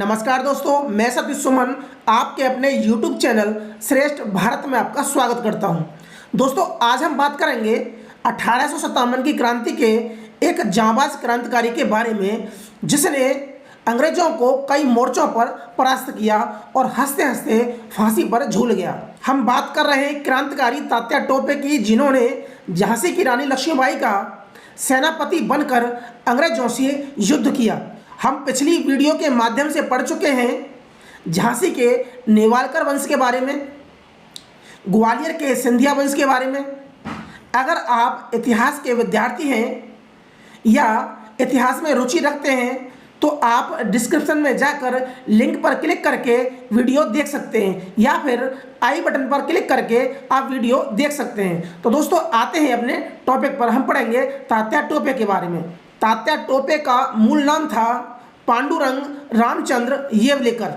नमस्कार दोस्तों, मैं सतीश सुमन आपके अपने YouTube चैनल श्रेष्ठ भारत में आपका स्वागत करता हूं। दोस्तों, आज हम बात करेंगे 1857 की क्रांति के एक जांबाज क्रांतिकारी के बारे में, जिसने अंग्रेजों को कई मोर्चों पर परास्त किया और हंसते हंसते फांसी पर झूल गया। हम बात कर रहे हैं क्रांतिकारी तात्या टोपे की, जिन्होंने झांसी की रानी लक्ष्मीबाई का सेनापति बनकर अंग्रेजों से युद्ध किया। हम पिछली वीडियो के माध्यम से पढ़ चुके हैं झांसी के नेवालकर वंश के बारे में, ग्वालियर के सिंधिया वंश के बारे में। अगर आप इतिहास के विद्यार्थी हैं या इतिहास में रुचि रखते हैं तो आप डिस्क्रिप्शन में जाकर लिंक पर क्लिक करके वीडियो देख सकते हैं, या फिर आई बटन पर क्लिक करके आप वीडियो देख सकते हैं। तो दोस्तों, आते हैं अपने टॉपिक पर। हम पढ़ेंगे तात्या टोपे के बारे में। तात्या टोपे का मूल नाम था पांडुरंग रामचंद्र येवलेकर।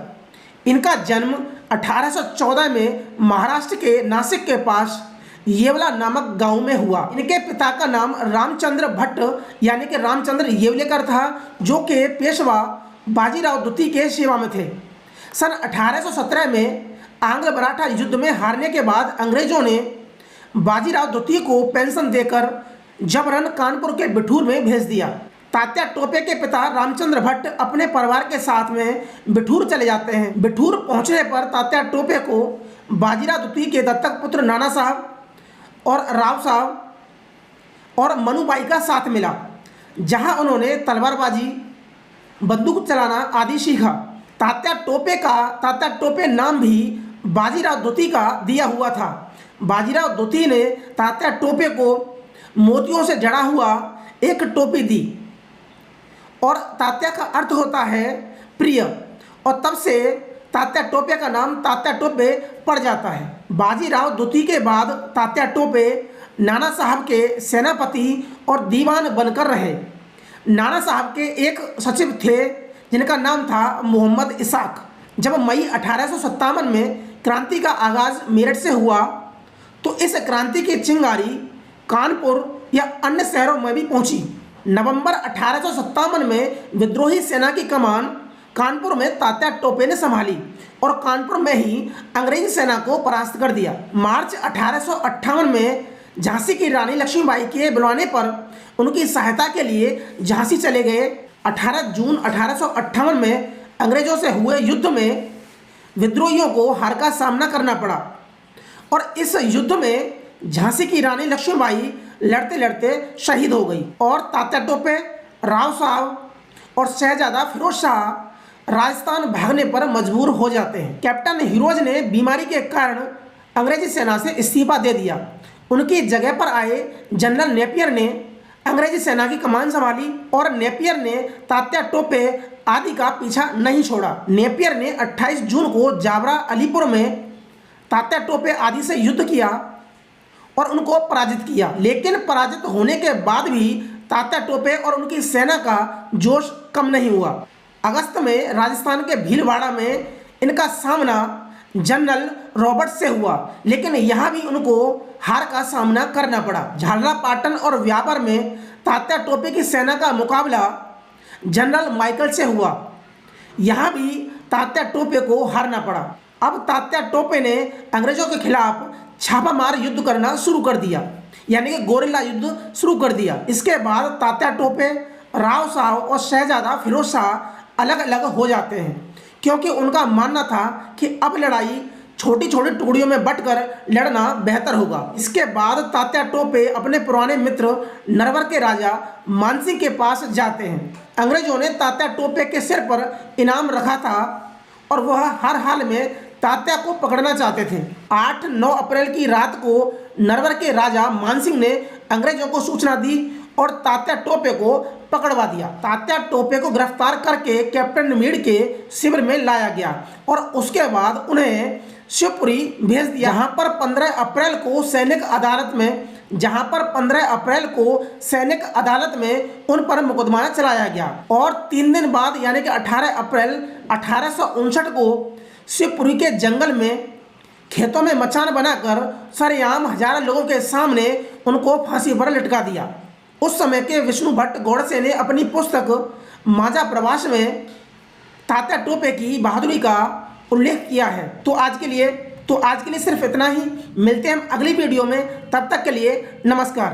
इनका जन्म 1814 में महाराष्ट्र के नासिक के पास येवला नामक गांव में हुआ। इनके पिता का नाम रामचंद्र भट्ट यानी कि रामचंद्र येवलेकर था, जो कि पेशवा बाजीराव द्वितीय के सेवा में थे। सन 1817 में आंग्ल मराठा युद्ध में हारने के बाद अंग्रेजों ने बाजीराव द्वितीय को पेंशन देकर जबरन कानपुर के बिठूर में भेज दिया। तात्या टोपे के पिता रामचंद्र भट्ट अपने परिवार के साथ में बिठूर चले जाते हैं। बिठूर पहुंचने पर तात्या टोपे को बाजीराव द्वितीय के दत्तक पुत्र नाना साहब और राव साहब और मनुबाई का साथ मिला, जहां उन्होंने तलवारबाजी, बंदूक चलाना आदि सीखा। तात्या टोपे नाम भी बाजीराव द्वितीय का दिया हुआ था। बाजीराव द्वितीय ने तात्या टोपे को मोतियों से जड़ा हुआ एक टोपी दी और तात्या का अर्थ होता है प्रिय, और तब से तात्या टोपे का नाम तात्या टोपे पड़ जाता है। बाजीराव द्वितीय के बाद तात्या टोपे नाना साहब के सेनापति और दीवान बनकर रहे। नाना साहब के एक सचिव थे जिनका नाम था मोहम्मद इसाक। जब मई 1857 में क्रांति का आगाज मेरठ से हुआ तो इस क्रांति की चिंगारी कानपुर या अन्य शहरों में भी पहुंची। नवंबर 1857 में विद्रोही सेना की कमान कानपुर में तात्या टोपे ने संभाली और कानपुर में ही अंग्रेजी सेना को परास्त कर दिया। मार्च 1858 में झांसी की रानी लक्ष्मीबाई के बुलाने पर उनकी सहायता के लिए झांसी चले गए। 18 जून 1858 में अंग्रेजों से हुए युद्ध में विद्रोहियों को हार का सामना करना पड़ा और इस युद्ध में झांसी की रानी लक्ष्मीबाई लड़ते लड़ते शहीद हो गई और तात्या टोपे, राव साहब और शहजादा फिरोज शाह राजस्थान भागने पर मजबूर हो जाते हैं। कैप्टन हीरोज ने बीमारी के कारण अंग्रेजी सेना से इस्तीफा दे दिया। उनकी जगह पर आए जनरल नेपियर ने अंग्रेजी सेना की कमान संभाली और नेपियर ने तात्या टोपे आदि का पीछा नहीं छोड़ा। नेपियर ने 28 जून को जावरा अलीपुर में तात्या टोपे आदि से युद्ध किया और उनको पराजित किया, लेकिन पराजित होने के बाद भी तात्या टोपे और उनकी सेना का जोश कम नहीं हुआ। अगस्त में राजस्थान के भीलवाड़ा में इनका सामना जनरल रॉबर्ट से हुआ, लेकिन यहाँ भी उनको हार का सामना करना पड़ा। झालरापाटन और व्यापार में तात्या टोपे की सेना का मुकाबला जनरल माइकल से हुआ। यहाँ भी तात्या टोपे को हारना पड़ा। अब तात्या टोपे ने अंग्रेजों के खिलाफ छापामार युद्ध करना शुरू कर दिया, यानी कि गोरिल्ला युद्ध शुरू कर दिया। इसके बाद तात्या टोपे, राव साहब और शहजादा फिरोज शाह अलग अलग हो जाते हैं, क्योंकि उनका मानना था कि अब लड़ाई छोटी छोटी टुकड़ियों में बंटकर लड़ना बेहतर होगा। इसके बाद तात्या टोपे अपने पुराने मित्र नरवर के राजा मानसिंह के पास जाते हैं। अंग्रेजों ने तात्या टोपे के सिर पर इनाम रखा था और वह हर हाल में तात्या को पकड़ना चाहते थे। 8-9 अप्रैल की रात को नरवर के राजा मानसिंह ने अंग्रेजों को सूचना दी और तात्या टोपे को पकड़वा दिया। तात्या टोपे को गिरफ्तार करके कैप्टन मीड के शिविर में लाया गया और उसके बाद उन्हें शिवपुरी भेज दिया, जहां पर 15 अप्रैल को सैनिक अदालत में उन पर मुकदमा चलाया गया और 3 दिन बाद यानी कि 18 अप्रैल 1859 को शिवपुरी के जंगल में खेतों में मचान बनाकर सरेआम हजारों लोगों के सामने उनको फांसी पर लटका दिया। उस समय के विष्णु भट्ट गोडसे ने अपनी पुस्तक माजा प्रवास में तात्या टोपे की बहादुरी का उल्लेख किया है। तो आज के लिए सिर्फ इतना ही। मिलते हैं हम अगली वीडियो में, तब तक के लिए नमस्कार।